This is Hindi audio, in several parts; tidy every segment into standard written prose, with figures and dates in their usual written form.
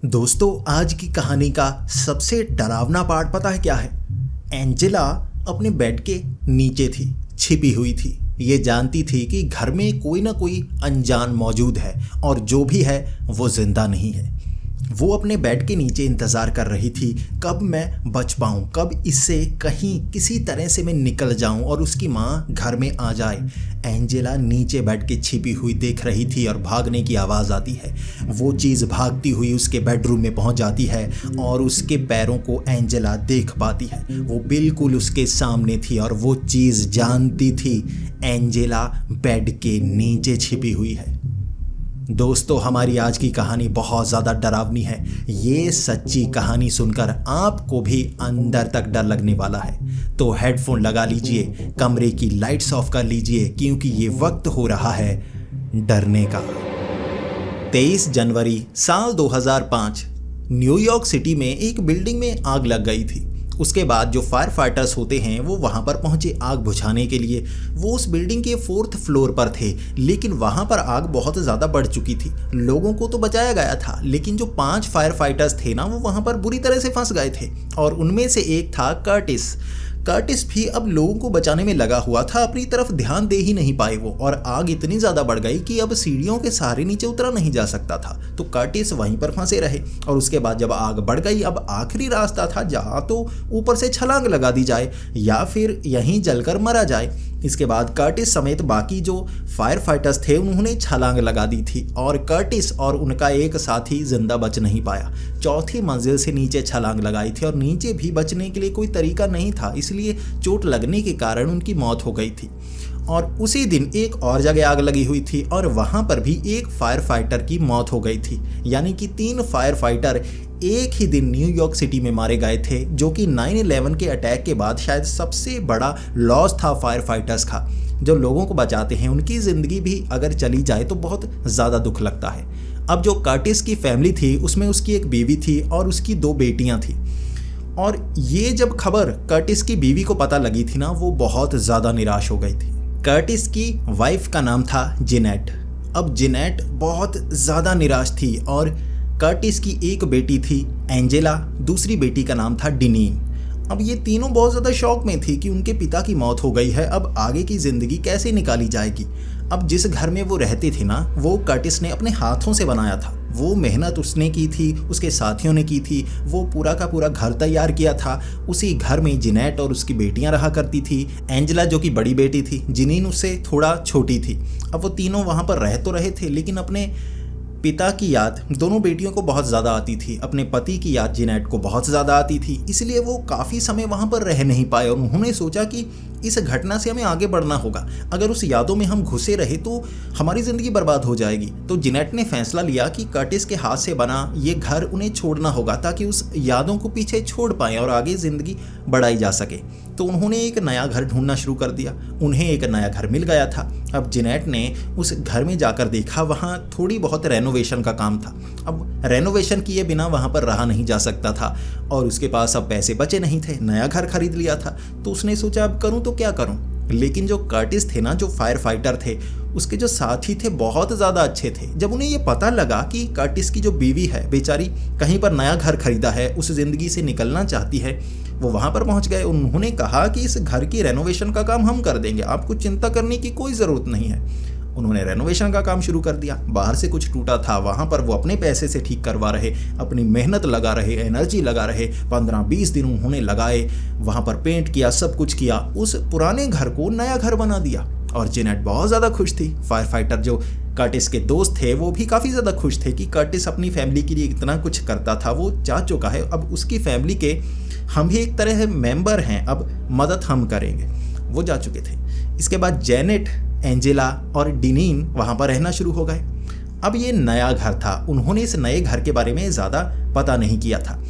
दोस्तों, आज की कहानी का सबसे डरावना पार्ट पता है क्या है? एंजेला अपने बेड के नीचे थी, छिपी हुई थी। ये जानती थी कि घर में कोई ना कोई अनजान मौजूद है और जो भी है वो जिंदा नहीं है। वो अपने बेड के नीचे इंतज़ार कर रही थी, कब मैं बच पाऊँ, कब इससे कहीं किसी तरह से मैं निकल जाऊँ और उसकी माँ घर में आ जाए। एंजेला नीचे बेड के छिपी हुई देख रही थी और भागने की आवाज़ आती है। वो चीज़ भागती हुई उसके बेडरूम में पहुँच जाती है और उसके पैरों को एंजेला देख पाती है। वो बिल्कुल उसके सामने थी और वो चीज़ जानती थी एंजेला बेड के नीचे छिपी हुई है। दोस्तों, हमारी आज की कहानी बहुत ज़्यादा डरावनी है। ये सच्ची कहानी सुनकर आपको भी अंदर तक डर लगने वाला है। तो हेडफोन लगा लीजिए, कमरे की लाइट्स ऑफ कर लीजिए, क्योंकि ये वक्त हो रहा है डरने का। 23 जनवरी साल 2005 न्यूयॉर्क सिटी में एक बिल्डिंग में आग लग गई थी। उसके बाद जो फायर फाइटर्स होते हैं वो वहाँ पर पहुँचे आग बुझाने के लिए। वो उस बिल्डिंग के 4th फ्लोर पर थे, लेकिन वहाँ पर आग बहुत ज़्यादा बढ़ चुकी थी। लोगों को तो बचाया गया था, लेकिन जो 5 फायर फाइटर्स थे ना, वो वहाँ पर बुरी तरह से फंस गए थे। और उनमें से एक था कर्टिस भी अब लोगों को बचाने में लगा हुआ था। अपनी तरफ ध्यान दे ही नहीं पाए वो, और आग इतनी ज़्यादा बढ़ गई कि अब सीढ़ियों के सहारे नीचे उतरा नहीं जा सकता था। तो कर्टिस वहीं पर फंसे रहे। और उसके बाद जब आग बढ़ गई, अब आखिरी रास्ता था, जहाँ तो ऊपर से छलांग लगा दी जाए या फिर यहीं जलकर मरा जाए। इसके बाद कर्टिस समेत बाकी जो फायर फाइटर्स थे उन्होंने छलांग लगा दी थी, और कर्टिस और उनका एक साथी जिंदा बच नहीं पाया। 4थी मंजिल से नीचे छलांग लगाई थी और नीचे भी बचने के लिए कोई तरीका नहीं था, इसलिए चोट लगने के कारण उनकी मौत हो गई थी। और उसी दिन एक और जगह आग लगी हुई थी और वहां पर भी एक फायर फाइटर की मौत हो गई थी। यानी कि 3 फायर फाइटर एक ही दिन न्यूयॉर्क सिटी में मारे गए थे, जो कि 9/11 के अटैक के बाद शायद सबसे बड़ा लॉस था फायर फाइटर्स का। जो लोगों को बचाते हैं उनकी ज़िंदगी भी अगर चली जाए तो बहुत ज़्यादा दुख लगता है। अब जो कर्टिस की फैमिली थी उसमें उसकी एक बीवी थी और उसकी 2 बेटियां थी। और ये जब खबर कर्टिस की बीवी को पता लगी थी ना, वो बहुत ज़्यादा निराश हो गई थी। कर्टिस की वाइफ का नाम था जेनेट। अब जेनेट बहुत ज़्यादा निराश थी और कर्टिस की एक बेटी थी एंजेला, दूसरी बेटी का नाम था डिनीन। अब ये तीनों बहुत ज़्यादा शौक में थी कि उनके पिता की मौत हो गई है, अब आगे की ज़िंदगी कैसे निकाली जाएगी। अब जिस घर में वो रहते थे ना, वो कर्टिस ने अपने हाथों से बनाया था। वो मेहनत उसने की थी, उसके साथियों ने की थी। वो पूरा का पूरा घर तैयार किया था। उसी घर में जेनेट और उसकी बेटियां रहा करती थी। एंजेला जो कि बड़ी बेटी थी, जिनीन उससे थोड़ा छोटी थी। अब वो तीनों वहाँ पर रह तो रहे थे, लेकिन अपने पिता की याद दोनों बेटियों को बहुत ज़्यादा आती थी। अपने पति की याद जेनेट को बहुत ज़्यादा आती थी, इसलिए वो काफ़ी समय वहाँ पर रह नहीं पाए। और उन्होंने सोचा कि इस घटना से हमें आगे बढ़ना होगा। अगर उस यादों में हम घुसे रहे तो हमारी ज़िंदगी बर्बाद हो जाएगी। तो जेनेट ने फैसला लिया कि कर्टिस के हाथ से बना ये घर उन्हें छोड़ना होगा, ताकि उस यादों को पीछे छोड़ पाएँ और आगे ज़िंदगी बढ़ाई जा सके। तो उन्होंने एक नया घर ढूंढना शुरू कर दिया। उन्हें एक नया घर मिल गया था। अब जेनेट ने उस घर में जाकर देखा, वहाँ थोड़ी बहुत रेनोवेशन का काम था। अब रेनोवेशन किए बिना वहाँ पर रहा नहीं जा सकता था और उसके पास अब पैसे बचे नहीं थे। नया घर खरीद लिया था, तो उसने सोचा अब करूँ तो क्या करूँ। लेकिन जो कर्टिस थे ना, जो फायर फाइटर थे, उसके जो साथी थे बहुत ज़्यादा अच्छे थे। जब उन्हें ये पता लगा कि कर्टिस की जो बीवी है बेचारी कहीं पर नया घर खरीदा है, उस ज़िंदगी से निकलना चाहती है, वो वहाँ पर पहुँच गए। उन्होंने कहा कि इस घर की रेनोवेशन का काम हम कर देंगे, आपको चिंता करने की कोई ज़रूरत नहीं है। उन्होंने रेनोवेशन का काम शुरू कर दिया। बाहर से कुछ टूटा था, वहाँ पर वो अपने पैसे से ठीक करवा रहे, अपनी मेहनत लगा रहे, एनर्जी लगा रहे। 15-20 दिन उन्होंने लगाए, वहाँ पर पेंट किया, सब कुछ किया, उस पुराने घर को नया घर बना दिया। और जेनेट बहुत ज़्यादा खुश थी। फायर फाइटर जो कर्टिस के दोस्त थे वो भी काफ़ी ज़्यादा खुश थे कि कर्टिस अपनी फैमिली के लिए इतना कुछ करता था। वो जा चुका है, अब उसकी फैमिली के हम भी एक तरह मेंबर हैं, अब मदद हम करेंगे। वो जा चुके थे। इसके बाद जेनेट, एंजेला और डिनीन वहाँ पर रहना शुरू हो गए। अब ये नया घर था, उन्होंने इस नए घर के बारे में ज़्यादा पता नहीं किया था।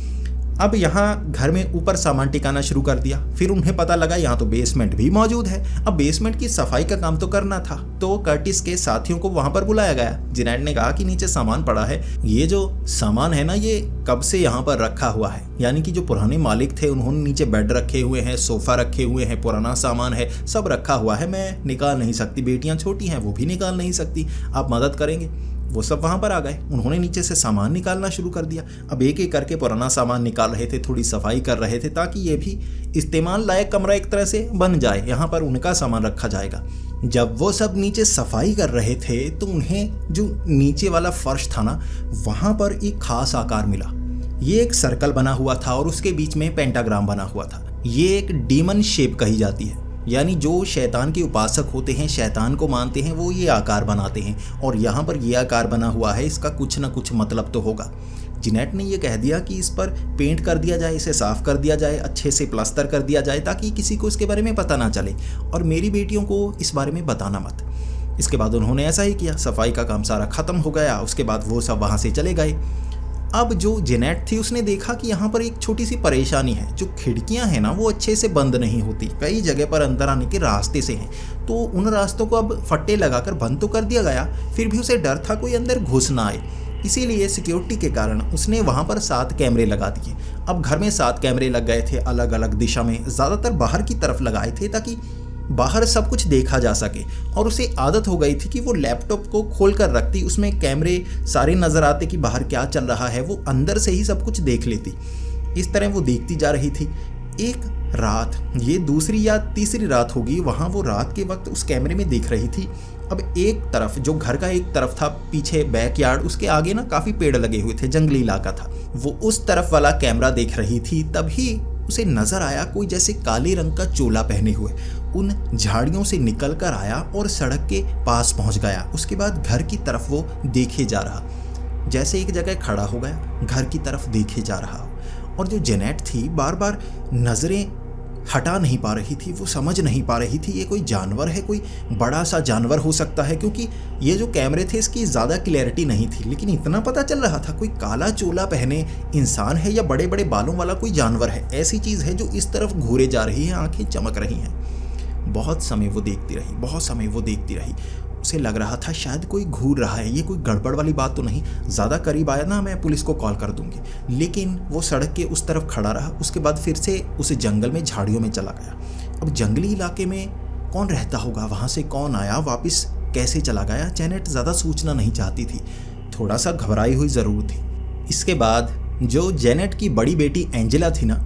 अब यहाँ घर में ऊपर सामान टिकाना शुरू कर दिया। फिर उन्हें पता लगा यहाँ तो बेसमेंट भी मौजूद है। अब बेसमेंट की सफाई का काम तो करना था, तो कर्टिस के साथियों को वहाँ पर बुलाया गया। जेनेट ने कहा कि नीचे सामान पड़ा है, ये जो सामान है ना, ये कब से यहाँ पर रखा हुआ है। यानी कि जो पुराने मालिक थे उन्होंने नीचे बेड रखे हुए हैं, सोफ़ा रखे हुए हैं, पुराना सामान है, सब रखा हुआ है, मैं निकाल नहीं सकती। बेटियाँ छोटी हैं, वो भी निकाल नहीं सकती, आप मदद करेंगे। वो सब वहाँ पर आ गए। उन्होंने नीचे से सामान निकालना शुरू कर दिया। अब एक एक करके पुराना सामान निकाल रहे थे, थोड़ी सफाई कर रहे थे ताकि ये भी इस्तेमाल लायक कमरा एक तरह से बन जाए, यहाँ पर उनका सामान रखा जाएगा। जब वो सब नीचे सफाई कर रहे थे तो उन्हें जो नीचे वाला फर्श था ना, वहाँ पर एक खास आकार मिला। ये एक सर्कल बना हुआ था और उसके बीच में पेंटाग्राम बना हुआ था। ये एक डीमन शेप कही जाती है, यानी जो शैतान के उपासक होते हैं, शैतान को मानते हैं, वो ये आकार बनाते हैं। और यहाँ पर ये आकार बना हुआ है, इसका कुछ ना कुछ मतलब तो होगा। जिनेट ने ये कह दिया कि इस पर पेंट कर दिया जाए, इसे साफ़ कर दिया जाए, अच्छे से प्लास्टर कर दिया जाए ताकि किसी को इसके बारे में पता ना चले और मेरी बेटियों को इस बारे में बताना मत। इसके बाद उन्होंने ऐसा ही किया। सफाई का काम सारा ख़त्म हो गया। उसके बाद वो सब वहाँ से चले गए। अब जो जेनेट थी उसने देखा कि यहाँ पर एक छोटी सी परेशानी है। जो खिड़कियाँ हैं ना, वो अच्छे से बंद नहीं होती, कई जगह पर अंदर आने के रास्ते से हैं। तो उन रास्तों को अब फट्टे लगाकर बंद तो कर दिया गया, फिर भी उसे डर था कोई अंदर घुस ना आए। इसीलिए सिक्योरिटी के कारण उसने वहाँ पर 7 कैमरे लगा दिए। अब घर में 7 कैमरे लग गए थे, अलग अलग दिशा में, ज़्यादातर बाहर की तरफ लगाए थे ताकि बाहर सब कुछ देखा जा सके। और उसे आदत हो गई थी कि वो लैपटॉप को खोल कर रखती, उसमें कैमरे सारे नज़र आते कि बाहर क्या चल रहा है, वो अंदर से ही सब कुछ देख लेती। इस तरह वो देखती जा रही थी। एक रात, ये दूसरी या तीसरी रात होगी, वहाँ वो रात के वक्त उस कैमरे में देख रही थी। अब एक तरफ, जो घर का एक तरफ था पीछे बैकयार्ड, उसके आगे ना काफ़ी पेड़ लगे हुए थे, जंगली इलाका था। वो उस तरफ वाला कैमरा देख रही थी। तभी उसे नजर आया कोई जैसे काले रंग का चोला पहने हुए उन झाड़ियों से निकल कर आया और सड़क के पास पहुंच गया। उसके बाद घर की तरफ वो देखे जा रहा, जैसे एक जगह खड़ा हो गया, घर की तरफ देखे जा रहा। और जो जेनेट थी बार बार नज़रें हटा नहीं पा रही थी। वो समझ नहीं पा रही थी ये कोई जानवर है, कोई बड़ा सा जानवर हो सकता है, क्योंकि ये जो कैमरे थे इसकी ज़्यादा क्लैरिटी नहीं थी। लेकिन इतना पता चल रहा था कोई काला चोला पहने इंसान है या बड़े बड़े बालों वाला कोई जानवर है, ऐसी चीज़ है जो इस तरफ घूरे जा रही है, आंखें चमक रही हैं। बहुत समय वो देखती रही, बहुत समय वो देखती रही। उसे लग रहा था शायद कोई घूर रहा है, ये कोई गड़बड़ वाली बात तो नहीं, ज़्यादा करीब आया ना मैं पुलिस को कॉल कर दूंगी। लेकिन वो सड़क के उस तरफ खड़ा रहा। उसके बाद फिर से उस जंगल में झाड़ियों में चला गया। अब जंगली इलाके में कौन रहता होगा, वहाँ से कौन आया, वापस कैसे चला गया, जेनेट ज़्यादा सोचना नहीं चाहती थी, थोड़ा सा घबराई हुई ज़रूर थी। इसके बाद जो जेनेट की बड़ी बेटी एंजेला थी ना,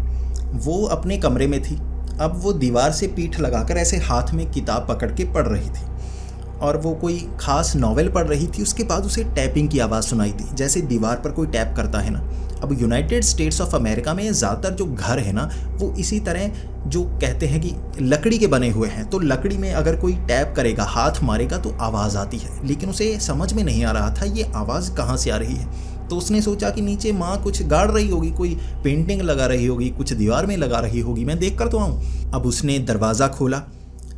वो अपने कमरे में थी। अब वो दीवार से पीठ लगाकर ऐसे हाथ में किताब पकड़ के पढ़ रही थी और वो कोई खास नॉवेल पढ़ रही थी। उसके बाद उसे टैपिंग की आवाज़ सुनाई दी, जैसे दीवार पर कोई टैप करता है ना। अब यूनाइटेड स्टेट्स ऑफ अमेरिका में ज़्यादातर जो घर है ना, वो इसी तरह जो कहते हैं कि लकड़ी के बने हुए हैं। तो लकड़ी में अगर कोई टैप करेगा, हाथ मारेगा तो आवाज़ आती है। लेकिन उसे समझ में नहीं आ रहा था ये आवाज़ कहाँ से आ रही है। तो उसने सोचा कि नीचे माँ कुछ गाड़ रही होगी, कोई पेंटिंग लगा रही होगी, कुछ दीवार में लगा रही होगी, मैं देख कर तो आऊँ। अब उसने दरवाज़ा खोला,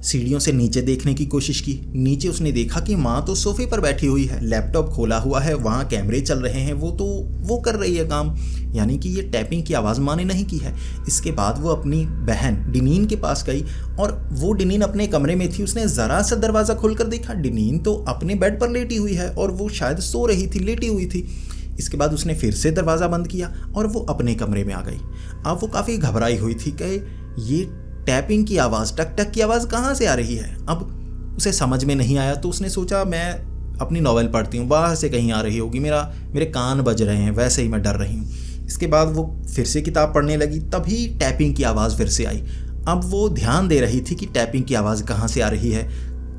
सीढ़ियों से नीचे देखने की कोशिश की। नीचे उसने देखा कि माँ तो सोफे पर बैठी हुई है, लैपटॉप खोला हुआ है, वहाँ कैमरे चल रहे हैं, वो कर रही है काम, यानी कि ये टैपिंग की आवाज़ माँ ने नहीं की है। इसके बाद वो अपनी बहन डिनीन के पास गई और वो डिनीन अपने कमरे में थी। उसने ज़रा सा दरवाज़ा खोलकर देखा, डिनीन तो अपने बेड पर लेटी हुई है और वो शायद सो रही थी, लेटी हुई थी। इसके बाद उसने फिर से दरवाज़ा बंद किया और वो अपने कमरे में आ गई। अब वो काफ़ी घबराई हुई थी कि ये टैपिंग की आवाज़, टक टक की आवाज़ कहाँ से आ रही है। अब उसे समझ में नहीं आया तो उसने सोचा मैं अपनी नॉवेल पढ़ती हूँ, बाहर से कहीं आ रही होगी, मेरे कान बज रहे हैं, वैसे ही मैं डर रही हूँ। इसके बाद वो फिर से किताब पढ़ने लगी, तभी टैपिंग की आवाज़ फिर से आई। अब वो ध्यान दे रही थी कि टैपिंग की आवाज़ कहाँ से आ रही है।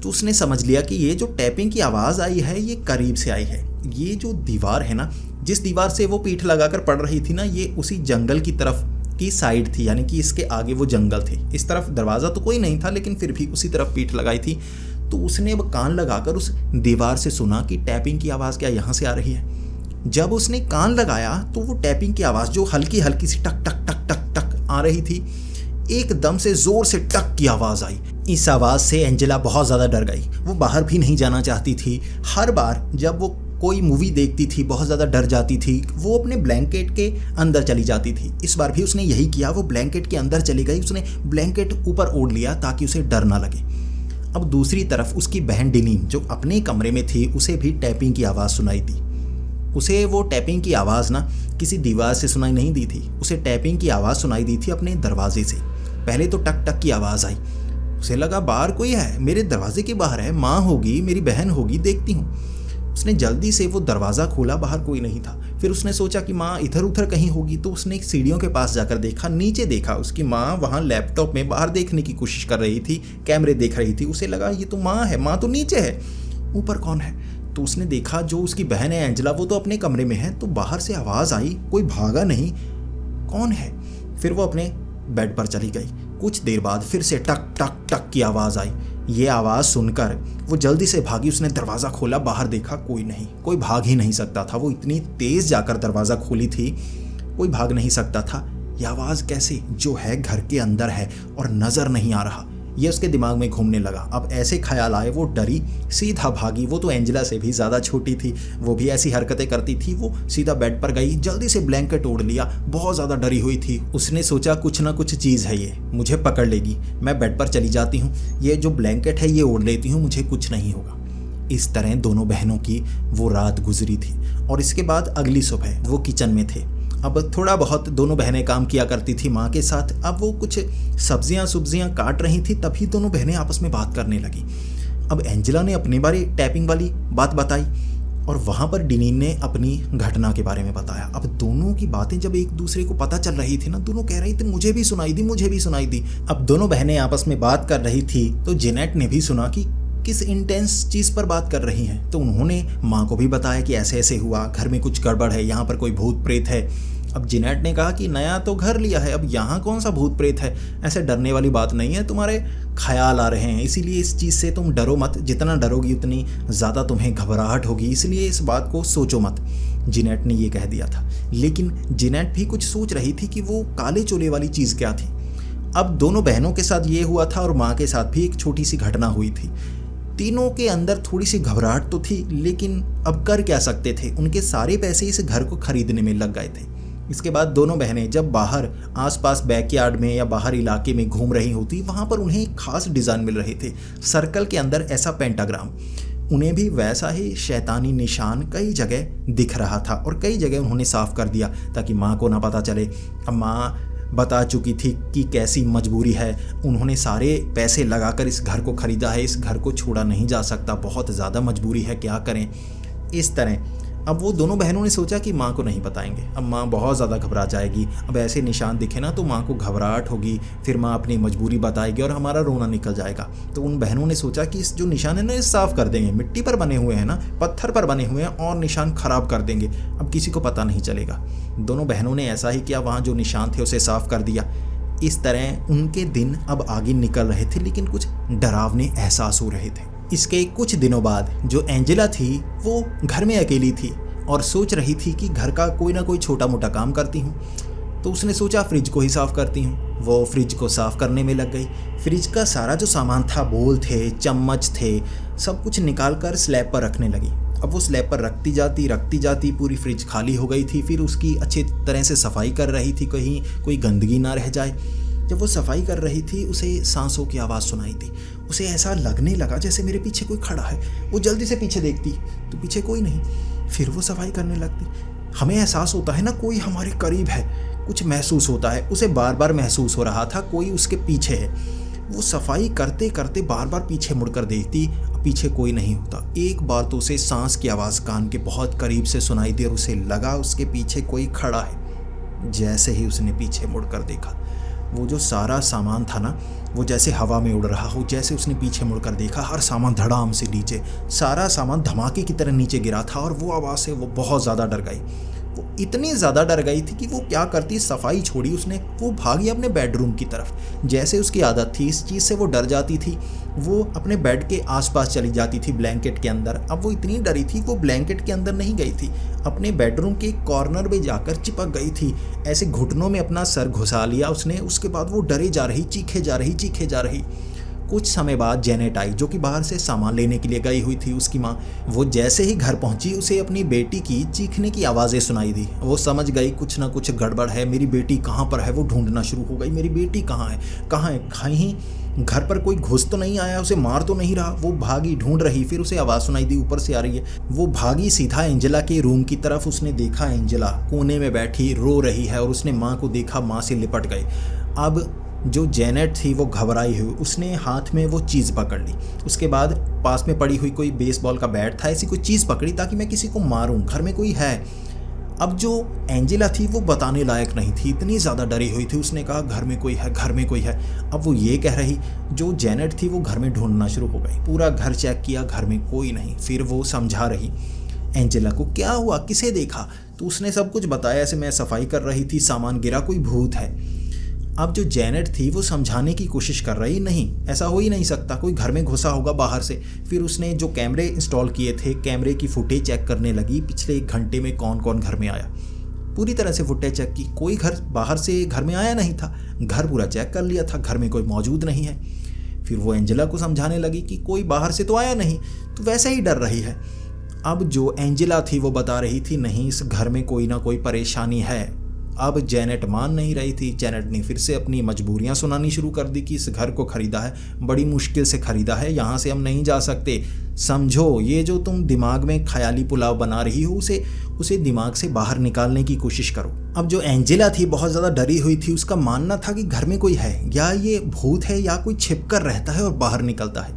तो उसने समझ लिया कि ये जो टैपिंग की आवाज़ आई है ये करीब से आई है। ये जो दीवार है ना, जिस दीवार से वो पीठ लगाकर पढ़ रही थी ना, ये उसी जंगल की तरफ की साइड थी, यानी कि इसके आगे वो जंगल थे। इस तरफ दरवाज़ा तो कोई नहीं था, लेकिन फिर भी उसी तरफ पीठ लगाई थी। तो उसने वो कान लगाकर उस दीवार से सुना कि टैपिंग की आवाज़ क्या यहाँ से आ रही है। जब उसने कान लगाया तो वो टैपिंग की आवाज़ जो हल्की हल्की सी टक टक टक टक टक आ रही थी, एकदम से ज़ोर से टक की आवाज़ आई। इस आवाज़ से एंजेला बहुत ज़्यादा डर गई। वो बाहर भी नहीं जाना चाहती थी। हर बार जब वो कोई मूवी देखती थी, बहुत ज़्यादा डर जाती थी, वो अपने ब्लैंकेट के अंदर चली जाती थी। इस बार भी उसने यही किया, वो ब्लैंकेट के अंदर चली गई। उसने ब्लैंकेट ऊपर ओढ़ लिया ताकि उसे डर ना लगे। अब दूसरी तरफ उसकी बहन डिनीन जो अपने कमरे में थी, उसे भी टैपिंग की आवाज़ सुनाई दी। उसे वो टैपिंग की आवाज़ ना किसी दीवार से सुनाई नहीं दी थी, उसे टैपिंग की आवाज़ सुनाई दी थी अपने दरवाजे से। पहले तो टक टक की आवाज़ आई, उसे लगा बाहर कोई है, मेरे दरवाजे के बाहर है, माँ होगी, मेरी बहन होगी, देखती हूँ। उसने जल्दी से वो दरवाज़ा खोला, बाहर कोई नहीं था। फिर उसने सोचा कि माँ इधर उधर कहीं होगी, तो उसने सीढ़ियों के पास जाकर देखा, नीचे देखा उसकी माँ वहाँ लैपटॉप में बाहर देखने की कोशिश कर रही थी, कैमरे देख रही थी। उसे लगा ये तो माँ है, माँ तो नीचे है, ऊपर कौन है। तो उसने देखा जो उसकी बहन है एंजेला वो तो अपने कमरे में है। तो बाहर से आवाज़ आई, कोई भागा नहीं, कौन है। फिर वो अपने बेड पर चली गई। कुछ देर बाद फिर से टक टक टक की आवाज़ आई। ये आवाज़ सुनकर वो जल्दी से भागी। उसने दरवाज़ा खोला, बाहर देखा कोई नहीं, कोई भाग ही नहीं सकता था। वो इतनी तेज़ जाकर दरवाज़ा खोली थी, कोई भाग नहीं सकता था। यह आवाज़ कैसे, जो है घर के अंदर है और नज़र नहीं आ रहा। ये उसके दिमाग में घूमने लगा। अब ऐसे ख्याल आए, वो डरी, सीधा भागी। वो तो एंजेला से भी ज़्यादा छोटी थी, वो भी ऐसी हरकतें करती थी। वो सीधा बेड पर गई, जल्दी से ब्लैंकेट ओढ़ लिया, बहुत ज़्यादा डरी हुई थी। उसने सोचा कुछ ना कुछ चीज़ है, ये मुझे पकड़ लेगी, मैं बेड पर चली जाती हूँ, ये जो ब्लैंकेट है ये ओढ़ लेती हूँ, मुझे कुछ नहीं होगा। इस तरह दोनों बहनों की वो रात गुजरी थी। और इसके बाद अगली सुबह वो किचन में थे। अब थोड़ा बहुत दोनों बहनें काम किया करती थी माँ के साथ। अब वो कुछ सब्जियां काट रही थी, तभी दोनों बहनें आपस में बात करने लगी। अब एंजेला ने अपने बारे टैपिंग वाली बात बताई और वहाँ पर डिनीन ने अपनी घटना के बारे में बताया। अब दोनों की बातें जब एक दूसरे को पता चल रही थी ना, दोनों कह रही थी मुझे भी सुनाई दी, मुझे भी सुनाई दी। अब दोनों बहनें आपस में बात कर रही थी तो जेनेट ने भी सुना कि किस इंटेंस चीज़ पर बात कर रही हैं। तो उन्होंने माँ को भी बताया कि ऐसे ऐसे हुआ, घर में कुछ गड़बड़ है, यहाँ पर कोई भूत प्रेत है। अब जेनेट ने कहा कि नया तो घर लिया है, अब यहाँ कौन सा भूत प्रेत है, ऐसे डरने वाली बात नहीं है, तुम्हारे ख्याल आ रहे हैं, इसीलिए इस चीज़ से तुम डरो मत, जितना डरोगी उतनी ज़्यादा तुम्हें घबराहट होगी, इसलिए इस बात को सोचो मत। जेनेट ने ये कह दिया था। लेकिन जेनेट भी कुछ सोच रही थी कि वो काले चोले वाली चीज़ क्या थी। अब दोनों बहनों के साथ ये हुआ था और माँ के साथ भी एक छोटी सी घटना हुई थी। तीनों के अंदर थोड़ी सी घबराहट तो थी, लेकिन अब कर क्या सकते थे, उनके सारे पैसे इस घर को खरीदने में लग गए थे। इसके बाद दोनों बहनें जब बाहर आसपास बैकयार्ड में या बाहर इलाके में घूम रही होती, वहाँ पर उन्हें एक खास डिज़ाइन मिल रहे थे, सर्कल के अंदर ऐसा पेंटाग्राम। उन्हें भी वैसा ही शैतानी निशान कई जगह दिख रहा था और कई जगह उन्होंने साफ कर दिया ताकि माँ को ना पता चले। अब माँ बता चुकी थी कि कैसी मजबूरी है, उन्होंने सारे पैसे लगाकर इस घर को ख़रीदा है, इस घर को छोड़ा नहीं जा सकता, बहुत ज़्यादा मजबूरी है, क्या करें। इस तरह अब वो दोनों बहनों ने सोचा कि माँ को नहीं बताएंगे, अब माँ बहुत ज़्यादा घबरा जाएगी, अब ऐसे निशान दिखे ना तो माँ को घबराहट होगी, फिर माँ अपनी मजबूरी बताएगी और हमारा रोना निकल जाएगा। तो उन बहनों ने सोचा कि इस जो निशान है ना, इस साफ़ कर देंगे, मिट्टी पर बने हुए हैं ना, पत्थर पर बने हुए हैं और निशान ख़राब कर देंगे, अब किसी को पता नहीं चलेगा। दोनों बहनों ने ऐसा ही किया, वहाँ जो निशान थे उसे साफ़ कर दिया। इस तरह उनके दिन अब आगे निकल रहे थे, लेकिन कुछ डरावने एहसास हो रहे थे। इसके कुछ दिनों बाद जो एंजेला थी वो घर में अकेली थी और सोच रही थी कि घर का कोई ना कोई छोटा मोटा काम करती हूँ। तो उसने सोचा फ्रिज को ही साफ़ करती हूँ। वो फ्रिज को साफ़ करने में लग गई। फ्रिज का सारा जो सामान था, बोल थे, चम्मच थे, सब कुछ निकाल कर स्लैब पर रखने लगी। अब वो स्लैब पर रखती जाती पूरी फ्रिज खाली हो गई थी। फिर उसकी अच्छी तरह से सफाई कर रही थी, कहीं कोई गंदगी ना रह जाए। जब वो सफाई कर रही थी उसे सांसों की आवाज़ सुनाई दी। उसे ऐसा लगने लगा जैसे मेरे पीछे कोई खड़ा है। वो जल्दी से पीछे देखती तो पीछे कोई नहीं। फिर वो सफाई करने लगती। हमें एहसास होता है ना कोई हमारे करीब है, कुछ महसूस होता है। उसे बार बार महसूस हो रहा था कोई उसके पीछे है। वो सफाई करते करते बार बार पीछे मुड़कर देखती, पीछे कोई नहीं होता। एक बार तो उसे सांस की आवाज़ कान के बहुत करीब से सुनाई दी और उसे लगा उसके पीछे कोई खड़ा है। जैसे ही उसने पीछे मुड़कर देखा, वो जो सारा सामान था ना, वो जैसे हवा में उड़ रहा हो। जैसे उसने पीछे मुड़कर देखा, हर सामान धड़ाम से नीचे, सारा सामान धमाके की तरह नीचे गिरा था। और वो आवाज़ से वो बहुत ज़्यादा डर गई। वो इतनी ज़्यादा डर गई थी कि वो क्या करती, सफाई छोड़ी उसने, वो भागी अपने बेडरूम की तरफ। जैसे उसकी आदत थी, इस चीज़ से वो डर जाती थी, वो अपने बेड के आसपास चली जाती थी, ब्लैंकेट के अंदर। अब वो इतनी डरी थी, वो ब्लैंकेट के अंदर नहीं गई थी, अपने बेडरूम के कॉर्नर में जाकर चिपक गई थी। ऐसे घुटनों में अपना सर घुसा लिया उसने। उसके बाद वो डरे जा रही, चीखे जा रही। कुछ समय बाद जेनेट आई, जो कि बाहर से सामान लेने के लिए गई हुई थी, उसकी माँ। वो जैसे ही घर पहुंची, उसे अपनी बेटी की चीखने की आवाज़ें सुनाई दी। वो समझ गई कुछ ना कुछ गड़बड़ है, मेरी बेटी कहाँ पर है। वो ढूंढना शुरू हो गई, मेरी बेटी कहाँ है, कहीं घर पर कोई घुस तो नहीं आया, उसे मार तो नहीं रहा। वो भागी, ढूंढ रही। फिर उसे आवाज़ सुनाई दी, ऊपर से आ रही है। वो भागी सीधा एंजेला के रूम की तरफ। उसने देखा एंजेला कोने में बैठी रो रही है और उसने माँ को देखा, माँ से लिपट गई। अब जो जेनेट थी वो घबराई हुई, उसने हाथ में वो चीज़ पकड़ ली। उसके बाद पास में पड़ी हुई कोई बेसबॉल का बैट था, ऐसी कोई चीज़ पकड़ी ताकि मैं किसी को मारूं, घर में कोई है। अब जो एंजेला थी वो बताने लायक नहीं थी, इतनी ज़्यादा डरी हुई थी। उसने कहा घर में कोई है, घर में कोई है। अब वो ये कह रही, जो जेनेट थी वो घर में ढूंढना शुरू हो गई, पूरा घर चेक किया, घर में कोई नहीं। फिर वो समझा रही एंजेला को, क्या हुआ, किसे देखा? तो उसने सब कुछ बताया, ऐसे मैं सफाई कर रही थी, सामान गिरा, कोई भूत है। अब जो जेनेट थी वो समझाने की कोशिश कर रही, नहीं ऐसा हो ही नहीं सकता, कोई घर में घुसा होगा बाहर से। फिर उसने जो कैमरे इंस्टॉल किए थे, कैमरे की फुटेज चेक करने लगी, पिछले 1 घंटे में कौन कौन घर में आया। पूरी तरह से फुटेज चेक की, कोई घर बाहर से घर में आया नहीं था, घर पूरा चेक कर लिया था, घर में कोई मौजूद नहीं है। फिर वो एंजेला को समझाने लगी कि कोई बाहर से तो आया नहीं, तो वैसे ही डर रही है। अब जो एंजेला थी वो बता रही थी, नहीं इस घर में कोई ना कोई परेशानी है। अब जेनेट मान नहीं रही थी। जेनेट ने फिर से अपनी मजबूरियां सुनानी शुरू कर दी कि इस घर को खरीदा है, बड़ी मुश्किल से खरीदा है, यहाँ से हम नहीं जा सकते, समझो ये जो तुम दिमाग में ख्याली पुलाव बना रही हो उसे दिमाग से बाहर निकालने की कोशिश करो। अब जो एंजेला थी बहुत ज़्यादा डरी हुई थी, उसका मानना था कि घर में कोई है, या ये भूत है या कोई छिप कर रहता है और बाहर निकलता है।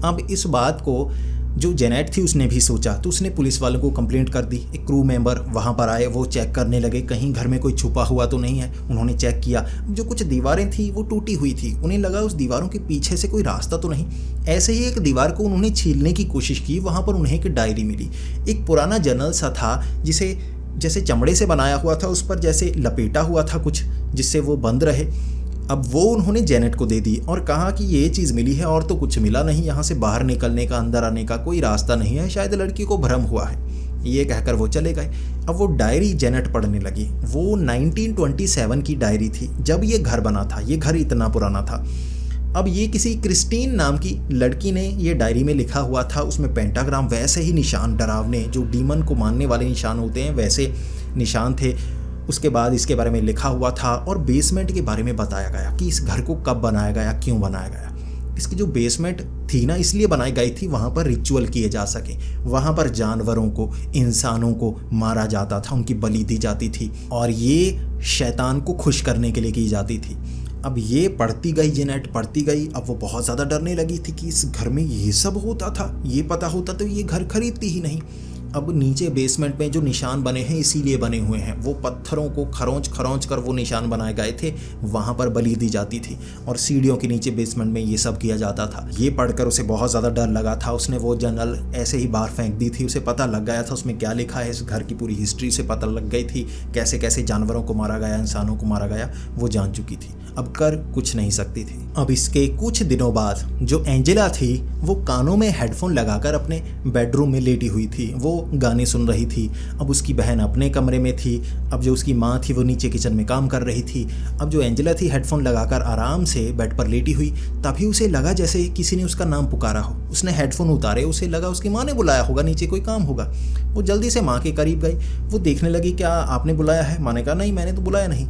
अब इस बात को जो जेनेट थी उसने भी सोचा, तो उसने पुलिस वालों को कंप्लेंट कर दी। एक क्रू मेंबर वहाँ पर आए, वो चेक करने लगे कहीं घर में कोई छुपा हुआ तो नहीं है। उन्होंने चेक किया, जो कुछ दीवारें थी वो टूटी हुई थी, उन्हें लगा उस दीवारों के पीछे से कोई रास्ता तो नहीं। ऐसे ही एक दीवार को उन्होंने छीलने की कोशिश की, वहाँ पर उन्हें एक डायरी मिली, एक पुराना जर्नल सा था जिसे जैसे चमड़े से बनाया हुआ था, उस पर जैसे लपेटा हुआ था कुछ जिससे वो बंद रहे। अब वो उन्होंने जेनेट को दे दी और कहा कि ये चीज़ मिली है और तो कुछ मिला नहीं, यहाँ से बाहर निकलने का, अंदर आने का कोई रास्ता नहीं है, शायद लड़की को भ्रम हुआ है। ये कहकर वो चले गए। अब वो डायरी जेनेट पढ़ने लगी। वो 1927 की डायरी थी, जब ये घर बना था, ये घर इतना पुराना था। अब ये किसी क्रिस्टीन नाम की लड़की ने ये डायरी में लिखा हुआ था, उसमें पेंटाग्राम, वैसे ही निशान डरावने जो डीमन को मानने वाले निशान होते हैं वैसे निशान थे। उसके बाद इसके बारे में लिखा हुआ था और बेसमेंट के बारे में बताया गया कि इस घर को कब बनाया गया, क्यों बनाया गया। इसकी जो बेसमेंट थी ना, इसलिए बनाई गई थी वहाँ पर रिचुअल किए जा सके, वहाँ पर जानवरों को, इंसानों को मारा जाता था, उनकी बलि दी जाती थी और ये शैतान को खुश करने के लिए की जाती थी। अब ये पढ़ती गई जेनेट, पढ़ती गई। अब वो बहुत ज़्यादा डरने लगी थी कि इस घर में ये सब होता था, ये पता होता तो ये घर खरीदती ही नहीं। अब नीचे बेसमेंट में जो निशान बने हैं इसीलिए बने हुए हैं, वो पत्थरों को खरोंच कर वो निशान बनाए गए थे, वहाँ पर बलि दी जाती थी और सीढ़ियों के नीचे बेसमेंट में ये सब किया जाता था। ये पढ़कर उसे बहुत ज़्यादा डर लगा था। उसने वो जर्नल ऐसे ही बाहर फेंक दी थी। उसे पता लग गया था उसमें क्या लिखा है, इस घर की पूरी हिस्ट्री से पता लग गई थी, कैसे कैसे जानवरों को मारा गया, इंसानों को मारा गया, वो जान चुकी थी। अब कर कुछ नहीं सकती थी। अब इसके कुछ दिनों बाद जो एंजेला थी वो कानों में हेडफोन लगाकर अपने बेडरूम में लेटी हुई थी, वो गाने सुन रही थी। अब उसकी बहन अपने कमरे में थी, अब जो उसकी माँ थी वो नीचे किचन में काम कर रही थी। अब जो एंजेला थी हेडफोन लगाकर आराम से बेड पर लेटी हुई, तभी उसे लगा जैसे किसी ने उसका नाम पुकारा हो। उसने हेडफोन उतारे, उसे लगा उसकी माँ ने बुलाया होगा, नीचे कोई काम होगा। वो जल्दी से माँ के करीब गई, वो देखने लगी क्या आपने बुलाया है? माँ ने कहा नहीं, मैंने तो बुलाया नहीं।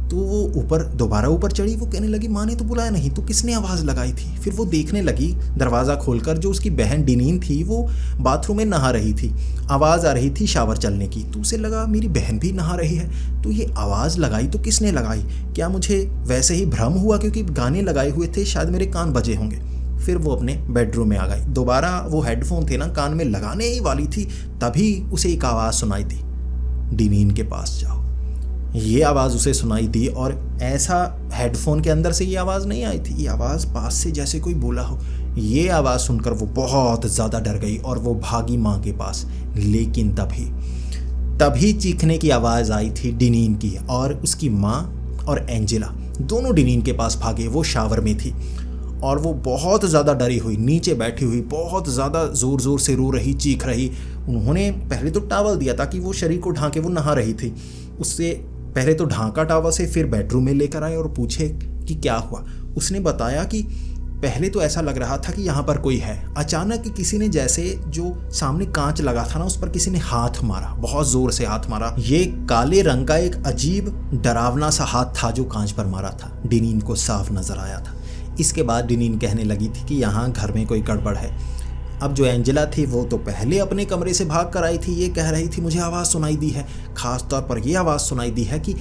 तो वो दोबारा ऊपर चढ़ी, वो कहने लगी माँ ने तो बुलाया नहीं, तो किसने आवाज़ लगाई थी? फिर वो देखने लगी दरवाज़ा खोलकर, जो उसकी बहन डिनीन थी वो बाथरूम में नहा रही थी। आवाज़ आ रही थी शावर चलने की, तो उसे लगा मेरी बहन भी नहा रही है, तो ये आवाज़ लगाई तो किसने लगाई? क्या मुझे वैसे ही भ्रम हुआ क्योंकि गाने लगाए हुए थे, शायद मेरे कान बजे होंगे। फिर वो अपने बेडरूम में आ गई। दोबारा वो हेडफोन थे ना कान में लगाने ही वाली थी, तभी उसे एक आवाज़ सुनाई दी, डिनीन के पास जाओ। ये आवाज़ उसे सुनाई दी और ऐसा हेडफोन के अंदर से ये आवाज़ नहीं आई थी, ये आवाज़ पास से जैसे कोई बोला हो। ये आवाज़ सुनकर वो बहुत ज़्यादा डर गई और वो भागी माँ के पास। लेकिन तभी चीखने की आवाज़ आई थी डिनीन की, और उसकी माँ और एंजेला दोनों डिनीन के पास भागे। वो शावर में थी और वो बहुत ज़्यादा डरी हुई नीचे बैठी हुई, बहुत ज़्यादा ज़ोर ज़ोर से रो रही, चीख रही। उन्होंने पहले तो टॉवल दिया ताकि वो शरीर को ढांके, वो नहा रही थी, उससे पहले तो ढांका टॉवल से, फिर बेडरूम में लेकर आए और पूछे कि क्या हुआ। उसने बताया कि पहले तो ऐसा लग रहा था कि यहाँ पर कोई है, अचानक किसी ने जैसे जो सामने कांच लगा था ना उस पर किसी ने हाथ मारा, बहुत ज़ोर से हाथ मारा। ये काले रंग का एक अजीब डरावना सा हाथ था जो कांच पर मारा था। डिनीन को साफ नज़र आया था। इसके बाद डिनीन कहने लगी थी कि यहाँ घर में कोई गड़बड़ है। अब जो एंजेला थी वो तो पहले अपने कमरे से भाग कर आई थी, ये कह रही थी मुझे आवाज़ सुनाई दी है, ख़ास तौर पर ये आवाज़ सुनाई दी है कि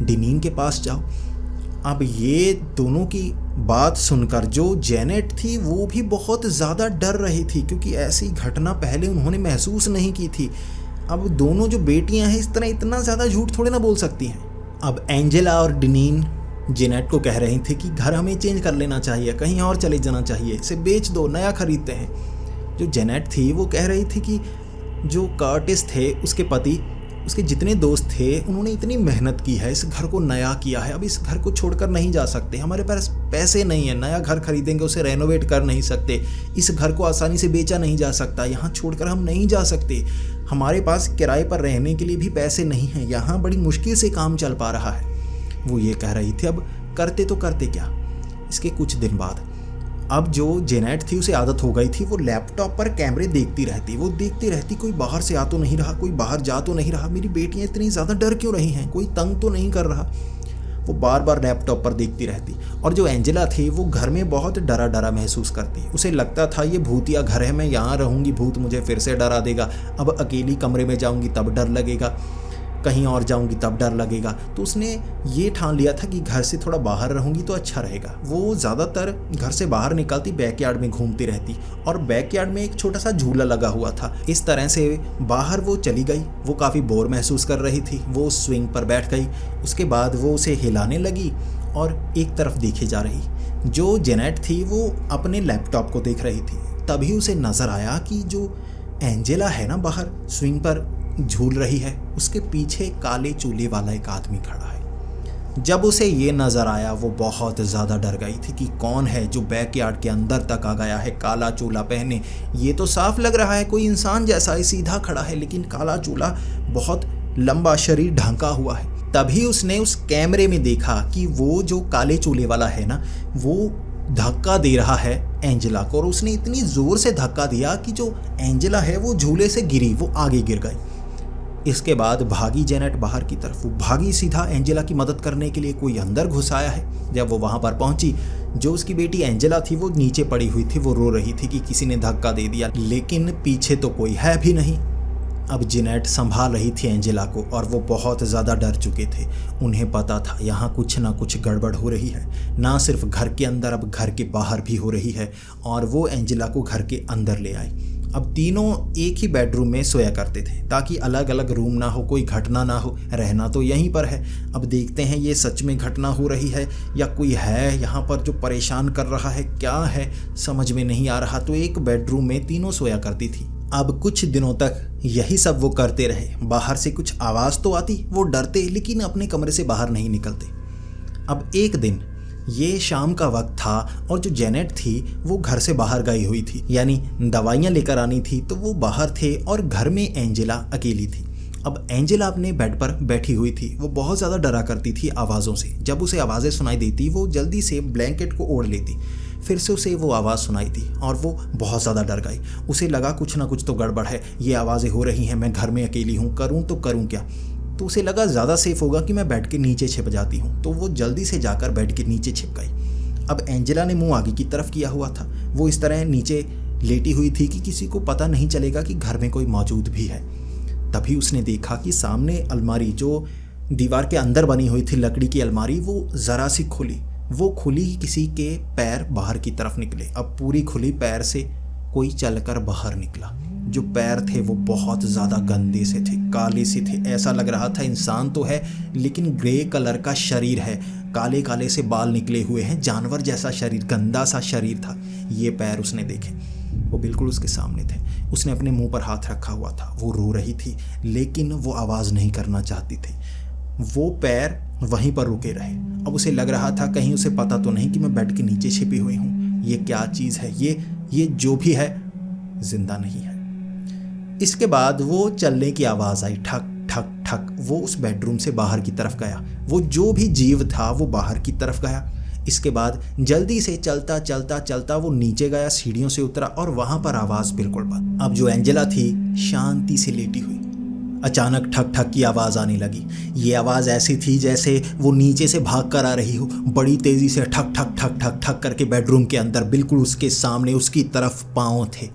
डिनीन के पास जाओ। अब ये दोनों की बात सुनकर जो जेनेट थी वो भी बहुत ज़्यादा डर रही थी, क्योंकि ऐसी घटना पहले उन्होंने महसूस नहीं की थी। अब दोनों जो बेटियां हैं इस तरह इतना ज़्यादा झूठ थोड़े ना बोल सकती हैं। अब एंजेला और डिनीन जेनेट को कह रही थी कि घर हमें चेंज कर लेना चाहिए, कहीं और चले जाना चाहिए, इसे बेच दो, नया खरीदते हैं। जो जेनेट थी वो कह रही थी कि जो कर्टिस थे उसके पति, उसके जितने दोस्त थे, उन्होंने इतनी मेहनत की है, इस घर को नया किया है, अब इस घर को छोड़कर नहीं जा सकते, हमारे पास पैसे नहीं है, नया घर खरीदेंगे, उसे रेनोवेट कर नहीं सकते, इस घर को आसानी से बेचा नहीं जा सकता, यहाँ छोड़कर हम नहीं जा सकते, हमारे पास किराए पर रहने के लिए भी पैसे नहीं हैं, यहाँ बड़ी मुश्किल से काम चल पा रहा है। वो ये कह रही थी। अब करते तो करते क्या। इसके कुछ दिन बाद अब जो जेनेट थी उसे आदत हो गई थी, वो लैपटॉप पर कैमरे देखती रहती, वो देखती रहती कोई बाहर से आ तो नहीं रहा, कोई बाहर जा तो नहीं रहा, मेरी बेटियां इतनी ज़्यादा डर क्यों रही हैं, कोई तंग तो नहीं कर रहा। वो बार बार लैपटॉप पर देखती रहती। और जो एंजेला थी वो घर में बहुत डरा डरा महसूस करती, उसे लगता था ये भूतिया घर है, मैं यहाँ रहूँगी भूत मुझे फिर से डरा देगा, अब अकेली कमरे में जाऊँगी तब डर लगेगा, कहीं और जाऊंगी तब डर लगेगा। तो उसने ये ठान लिया था कि घर से थोड़ा बाहर रहूंगी तो अच्छा रहेगा। वो ज़्यादातर घर से बाहर निकलती, बैकयार्ड में घूमती रहती, और बैकयार्ड में एक छोटा सा झूला लगा हुआ था। इस तरह से बाहर वो चली गई। वो काफ़ी बोर महसूस कर रही थी, वो स्विंग पर बैठ गई। उसके बाद वो उसे हिलाने लगी और एक तरफ देखे जा रही। जो जेनेट थी वो अपने लैपटॉप को देख रही थी। तभी उसे नज़र आया कि जो एंजेला है ना बाहर स्विंग पर झूल रही है, उसके पीछे काले चूल्हे वाला एक आदमी खड़ा है। जब उसे ये नज़र आया वो बहुत ज़्यादा डर गई थी कि कौन है जो बैकयार्ड के अंदर तक आ गया है काला चूल्हा पहने। ये तो साफ लग रहा है कोई इंसान जैसा ही सीधा खड़ा है, लेकिन काला चूल्हा, बहुत लंबा शरीर ढंका हुआ है। तभी उसने उस कैमरे में देखा कि वो जो काले चूल्हे वाला है ना, वो धक्का दे रहा है एंजेला को, और उसने इतनी ज़ोर से धक्का दिया कि जो एंजेला है वो झूले से गिरी, वो आगे गिर गई। इसके बाद भागी जेनेट बाहर की तरफ, वो भागी सीधा एंजेला की मदद करने के लिए। कोई अंदर घुस आया है। जब वो वहाँ पर पहुंची, जो उसकी बेटी एंजेला थी वो नीचे पड़ी हुई थी, वो रो रही थी कि किसी ने धक्का दे दिया, लेकिन पीछे तो कोई है भी नहीं। अब जेनेट संभाल रही थी एंजेला को, और वो बहुत ज़्यादा डर चुके थे। उन्हें पता था यहाँ कुछ ना कुछ गड़बड़ हो रही है, ना सिर्फ घर के अंदर, अब घर के बाहर भी हो रही है। और वो एंजेला को घर के अंदर ले आई। अब तीनों एक ही बेडरूम में सोया करते थे ताकि अलग अलग रूम ना हो, कोई घटना ना हो। रहना तो यहीं पर है। अब देखते हैं ये सच में घटना हो रही है या कोई है यहाँ पर जो परेशान कर रहा है, क्या है समझ में नहीं आ रहा। तो एक बेडरूम में तीनों सोया करती थी। अब कुछ दिनों तक यही सब वो करते रहे। बाहर से कुछ आवाज़ तो आती, वो डरते लेकिन अपने कमरे से बाहर नहीं निकलते। अब एक दिन ये शाम का वक्त था और जो जेनेट थी वो घर से बाहर गई हुई थी, यानी दवाइयाँ लेकर आनी थी, तो वो बाहर थे और घर में एंजेला अकेली थी। अब एंजेला अपने बेड पर बैठी हुई थी। वो बहुत ज़्यादा डरा करती थी आवाज़ों से। जब उसे आवाज़ें सुनाई देती वो जल्दी से ब्लैंकेट को ओढ़ लेती। फिर से उसे वो आवाज़ सुनाई थी और वो बहुत ज़्यादा डर गई। उसे लगा कुछ ना कुछ तो गड़बड़ है, ये आवाज़ें हो रही हैं, मैं घर में अकेली हूँ, करूँ तो करूँ क्या। तो उसे लगा ज़्यादा सेफ होगा कि मैं बेड के नीचे छिप जाती हूँ। तो वो जल्दी से जाकर बेड के नीचे छिप गई। अब एंजेला ने मुंह आगे की तरफ किया हुआ था। वो इस तरह नीचे लेटी हुई थी कि किसी को पता नहीं चलेगा कि घर में कोई मौजूद भी है। तभी उसने देखा कि सामने अलमारी, जो दीवार के अंदर बनी हुई थी लकड़ी की अलमारी, वो ज़रा सी खुली। वो खुली, किसी के पैर बाहर की तरफ निकले। अब पूरी खुली पैर से कोई चलकर बाहर निकला। जो पैर थे वो बहुत ज़्यादा गंदे से थे, काले से थे। ऐसा लग रहा था इंसान तो है लेकिन ग्रे कलर का शरीर है, काले काले से बाल निकले हुए हैं, जानवर जैसा शरीर, गंदा सा शरीर था। ये पैर उसने देखे, वो बिल्कुल उसके सामने थे। उसने अपने मुंह पर हाथ रखा हुआ था। वो रो रही थी लेकिन वो आवाज़ नहीं करना चाहती थी। वो पैर वहीं पर रुके रहे। अब उसे लग रहा था कहीं उसे पता तो नहीं कि मैं बेड के नीचे छिपी हुई हूँ। ये क्या चीज़ है, ये जो भी है जिंदा नहीं है। इसके बाद वो चलने की आवाज़ आई, ठक ठक ठक। वो उस बेडरूम से बाहर की तरफ गया। वो जो भी जीव था वो बाहर की तरफ गया। इसके बाद जल्दी से चलता चलता चलता वो नीचे गया, सीढ़ियों से उतरा और वहाँ पर आवाज़ बिल्कुल बंद। अब जो एंजेला थी शांति से लेटी हुई। अचानक ठक ठक की आवाज़ आने लगी। ये आवाज़ ऐसी थी जैसे वो नीचे से भाग कर आ रही हो। बड़ी तेज़ी से ठक ठक ठक ठक ठक करके बेडरूम के अंदर बिल्कुल उसके सामने उसकी तरफ पाँव थे।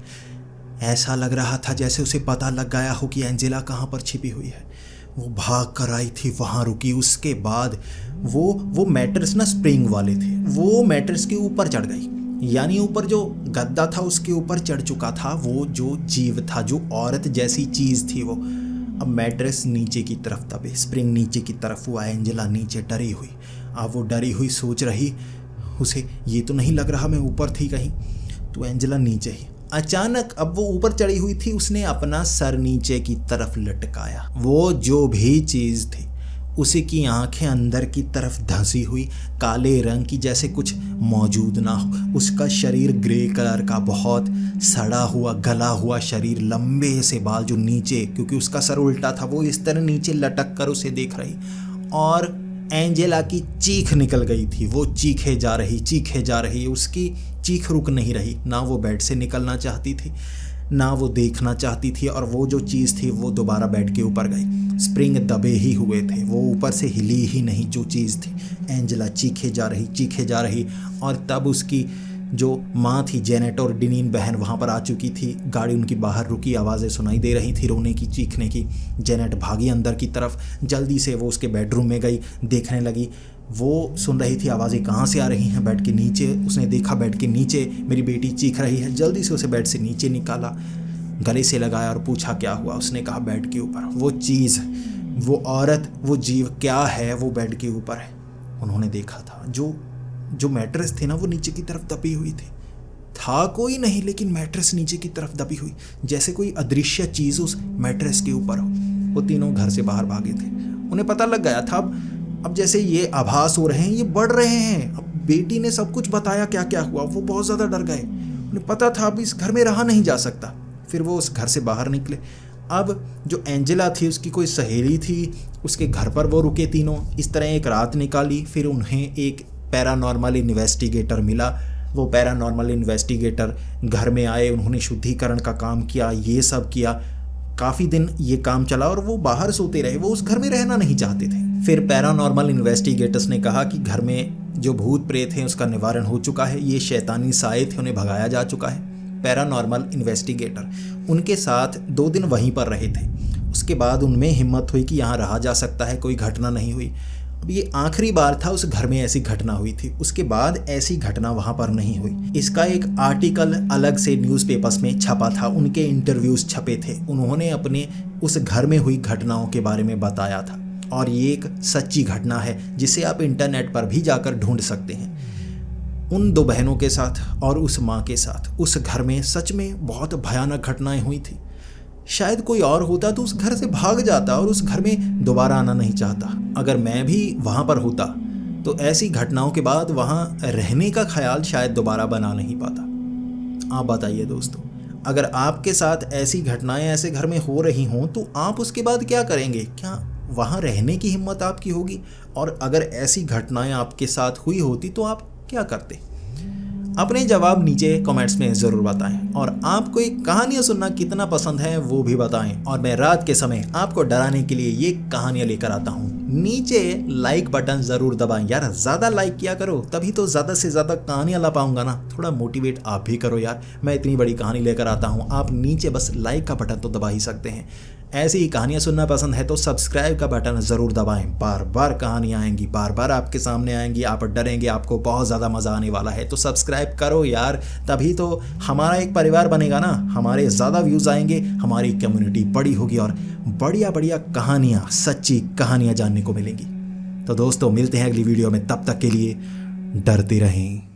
ऐसा लग रहा था जैसे उसे पता लग गया हो कि एंजेला कहाँ पर छिपी हुई है। वो भाग कर आई थी, वहाँ रुकी। उसके बाद वो मैट्रेस ना स्प्रिंग वाले थे, वो मैट्रेस के ऊपर चढ़ गई, यानी ऊपर जो गद्दा था उसके ऊपर चढ़ चुका था वो जो जीव था, जो औरत जैसी चीज़ थी वो। अब मैट्रेस नीचे की तरफ दबे, स्प्रिंग नीचे की तरफ हुआ, एंजेला नीचे डरी हुई। अब वो डरी हुई सोच रही, उसे ये तो नहीं लग रहा मैं ऊपर थी कहीं, तो एंजेला नीचे ही। अचानक अब वो ऊपर चढ़ी हुई थी, उसने अपना सर नीचे की तरफ लटकाया। वो जो भी चीज़ थी उसी की आंखें अंदर की तरफ धंसी हुई, काले रंग की, जैसे कुछ मौजूद ना हो। उसका शरीर ग्रे कलर का, बहुत सड़ा हुआ गला हुआ शरीर, लंबे से बाल जो नीचे, क्योंकि उसका सर उल्टा था, वो इस तरह नीचे लटक कर उसे देख रही। और एंजेला की चीख निकल गई थी, वो चीखे जा रही, उसकी चीख रुक नहीं रही। ना वो बेड से निकलना चाहती थी, ना वो देखना चाहती थी, और वो जो चीज़ थी वो दोबारा बेड के ऊपर गई। स्प्रिंग दबे ही हुए थे, वो ऊपर से हिली ही नहीं जो चीज़ थी। एंजेला चीखे जा रही, और तब उसकी जो माँ थी, जेनेट और डिनीन बहन, वहाँ पर आ चुकी थी। गाड़ी उनकी बाहर रुकी, आवाज़ें सुनाई दे रही थी रोने की, चीखने की। जेनेट भागी अंदर की तरफ, जल्दी से वो उसके बेडरूम में गई, देखने लगी। वो सुन रही थी आवाज़ें कहाँ से आ रही हैं, बेड के नीचे। उसने देखा बेड के नीचे मेरी बेटी चीख रही है, जल्दी से उसे बेड से नीचे निकाला, गले से लगाया और पूछा क्या हुआ। उसने कहा बेड के ऊपर वो चीज़, वो औरत, वो जीव क्या है, वो बेड के ऊपर है। उन्होंने देखा था जो मैट्रेस थी ना वो नीचे की तरफ दबी हुई थी। था कोई नहीं, लेकिन मैट्रेस नीचे की तरफ दबी हुई, जैसे कोई अदृश्य चीज़ उस मैट्रेस के ऊपर हो। वो तीनों घर से बाहर भागे थे। उन्हें पता लग गया था अब जैसे ये आभास हो रहे हैं, ये बढ़ रहे हैं। अब बेटी ने सब कुछ बताया क्या क्या हुआ, वो बहुत ज़्यादा डर गए। उन्हें पता था अब इस घर में रहा नहीं जा सकता। फिर वो उस घर से बाहर निकले। अब जो एंजेला थी उसकी कोई सहेली थी, उसके घर पर वो रुके तीनों। इस तरह एक रात निकाली। फिर उन्हें एक पैरानॉर्मल इन्वेस्टिगेटर मिला। वो पैरानॉर्मल इन्वेस्टिगेटर घर में आए, उन्होंने शुद्धिकरण का काम किया, ये सब किया। काफ़ी दिन ये काम चला और वो बाहर सोते रहे, वो उस घर में रहना नहीं चाहते थे। फिर पैरानॉर्मल इन्वेस्टिगेटर्स ने कहा कि घर में जो भूत प्रेत हैं उसका निवारण हो चुका है, ये शैतानी साए थे, उन्हें भगाया जा चुका है। पैरानॉर्मल इन्वेस्टिगेटर उनके साथ 2 दिन वहीं पर रहे थे। उसके बाद उनमें हिम्मत हुई कि यहाँ रहा जा सकता है, कोई घटना नहीं हुई। अब ये आखिरी बार था उस घर में ऐसी घटना हुई थी, उसके बाद ऐसी घटना वहाँ पर नहीं हुई। इसका एक आर्टिकल अलग से न्यूज़पेपर्स में छपा था, उनके इंटरव्यूज़ छपे थे, उन्होंने अपने उस घर में हुई घटनाओं के बारे में बताया था। और ये एक सच्ची घटना है जिसे आप इंटरनेट पर भी जाकर ढूंढ सकते हैं। उन 2 बहनों के साथ और उस माँ के साथ उस घर में सच में बहुत भयानक घटनाएं हुई थी। शायद कोई और होता तो उस घर से भाग जाता और उस घर में दोबारा आना नहीं चाहता। अगर मैं भी वहाँ पर होता तो ऐसी घटनाओं के बाद वहाँ रहने का ख्याल शायद दोबारा बना नहीं पाता। आप बताइए दोस्तों, अगर आपके साथ ऐसी घटनाएं ऐसे घर में हो रही हों तो आप उसके बाद क्या करेंगे? क्या वहाँ रहने की हिम्मत आपकी होगी? और अगर ऐसी घटनाएं आपके साथ हुई होती तो आप क्या करते? अपने जवाब नीचे कमेंट्स में ज़रूर बताएं, और आपको ये कहानियाँ सुनना कितना पसंद है वो भी बताएं। और मैं रात के समय आपको डराने के लिए ये कहानियाँ लेकर आता हूँ। नीचे लाइक बटन ज़रूर दबाएं यार, ज़्यादा लाइक किया करो, तभी तो ज़्यादा से ज़्यादा कहानियाँ ला पाऊंगा ना। थोड़ा मोटिवेट आप भी करो यार, मैं इतनी बड़ी कहानी लेकर आता हूँ, आप नीचे बस लाइक का बटन तो दबा ही सकते हैं। ऐसी ही कहानियाँ सुनना पसंद है तो सब्सक्राइब का बटन ज़रूर दबाएं। बार बार कहानियाँ आएंगी, बार बार आपके सामने आएंगी, आप डरेंगे, आपको बहुत ज़्यादा मज़ा आने वाला है। तो सब्सक्राइब करो यार, तभी तो हमारा एक परिवार बनेगा ना, हमारे ज़्यादा व्यूज़ आएंगे, हमारी कम्युनिटी बड़ी होगी और बढ़िया बढ़िया कहानियाँ, सच्ची कहानियाँ जानने को मिलेंगी। तो दोस्तों मिलते हैं अगली वीडियो में, तब तक के लिए डरते रहें।